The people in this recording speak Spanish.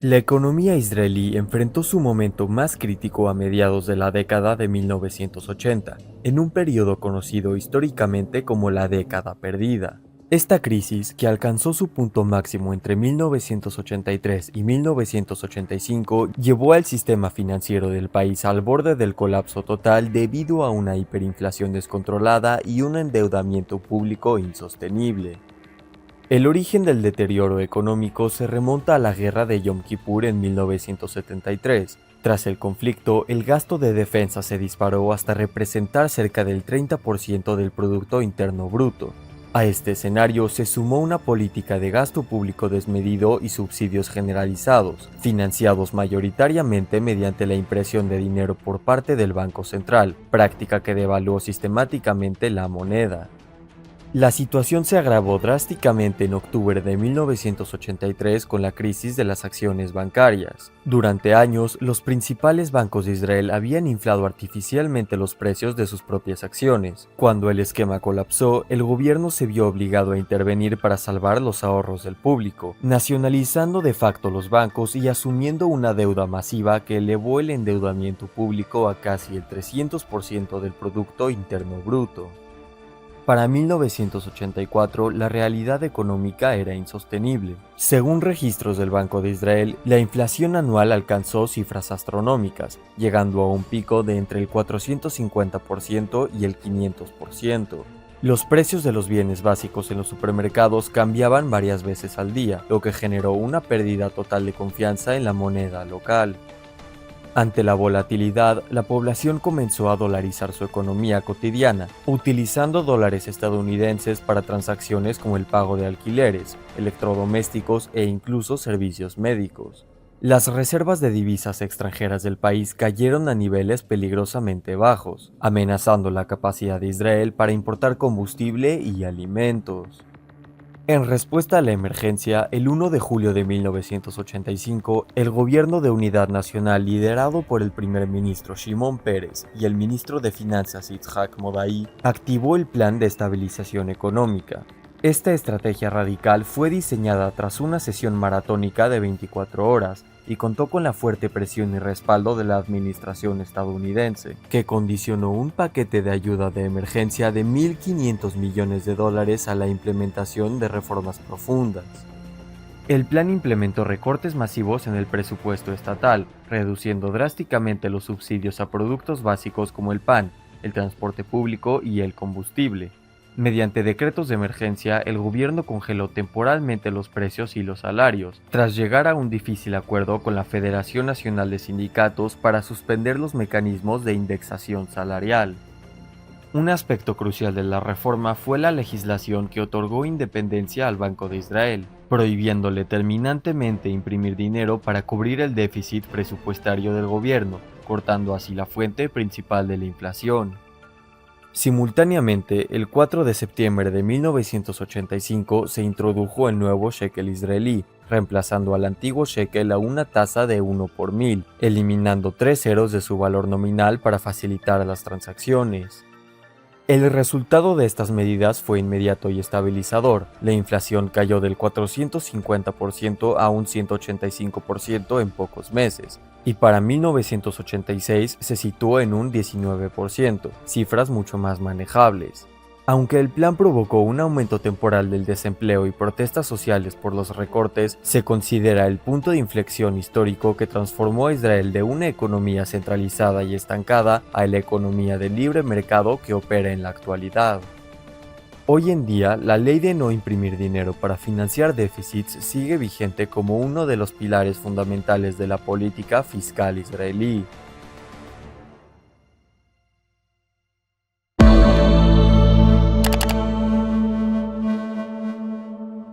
La economía israelí enfrentó su momento más crítico a mediados de la década de 1980, en un periodo conocido históricamente como la década perdida. Esta crisis, que alcanzó su punto máximo entre 1983 y 1985, llevó al sistema financiero del país al borde del colapso total debido a una hiperinflación descontrolada y un endeudamiento público insostenible. El origen del deterioro económico se remonta a la guerra de Yom Kippur en 1973. Tras el conflicto, el gasto de defensa se disparó hasta representar cerca del 30% del Producto Interno Bruto. A este escenario se sumó una política de gasto público desmedido y subsidios generalizados, financiados mayoritariamente mediante la impresión de dinero por parte del Banco Central, práctica que devaluó sistemáticamente la moneda. La situación se agravó drásticamente en octubre de 1983 con la crisis de las acciones bancarias. Durante años, los principales bancos de Israel habían inflado artificialmente los precios de sus propias acciones. Cuando el esquema colapsó, el gobierno se vio obligado a intervenir para salvar los ahorros del público, nacionalizando de facto los bancos y asumiendo una deuda masiva que elevó el endeudamiento público a casi el 300% del Producto Interno Bruto. Para 1984, la realidad económica era insostenible. Según registros del Banco de Israel, la inflación anual alcanzó cifras astronómicas, llegando a un pico de entre el 450% y el 500%. Los precios de los bienes básicos en los supermercados cambiaban varias veces al día, lo que generó una pérdida total de confianza en la moneda local. Ante la volatilidad, la población comenzó a dolarizar su economía cotidiana, utilizando dólares estadounidenses para transacciones como el pago de alquileres, electrodomésticos e incluso servicios médicos. Las reservas de divisas extranjeras del país cayeron a niveles peligrosamente bajos, amenazando la capacidad de Israel para importar combustible y alimentos. En respuesta a la emergencia, el 1 de julio de 1985, el Gobierno de Unidad Nacional liderado por el primer ministro Shimon Peres y el ministro de Finanzas Yitzhak Modai activó el Plan de Estabilización Económica. Esta estrategia radical fue diseñada tras una sesión maratónica de 24 horas y contó con la fuerte presión y respaldo de la administración estadounidense, que condicionó un paquete de ayuda de emergencia de $1.500 millones a la implementación de reformas profundas. El plan implementó recortes masivos en el presupuesto estatal, reduciendo drásticamente los subsidios a productos básicos como el pan, el transporte público y el combustible. Mediante decretos de emergencia, el gobierno congeló temporalmente los precios y los salarios, tras llegar a un difícil acuerdo con la Federación Nacional de Sindicatos para suspender los mecanismos de indexación salarial. Un aspecto crucial de la reforma fue la legislación que otorgó independencia al Banco de Israel, prohibiéndole terminantemente imprimir dinero para cubrir el déficit presupuestario del gobierno, cortando así la fuente principal de la inflación. Simultáneamente, el 4 de septiembre de 1985 se introdujo el nuevo shekel israelí, reemplazando al antiguo shekel a una tasa de 1 por 1000, eliminando 3 ceros de su valor nominal para facilitar las transacciones. El resultado de estas medidas fue inmediato y estabilizador. La inflación cayó del 450% a un 185% en pocos meses, y para 1986 se situó en un 19%, cifras mucho más manejables. Aunque el plan provocó un aumento temporal del desempleo y protestas sociales por los recortes, se considera el punto de inflexión histórico que transformó a Israel de una economía centralizada y estancada a la economía de libre mercado que opera en la actualidad. Hoy en día, la ley de no imprimir dinero para financiar déficits sigue vigente como uno de los pilares fundamentales de la política fiscal israelí.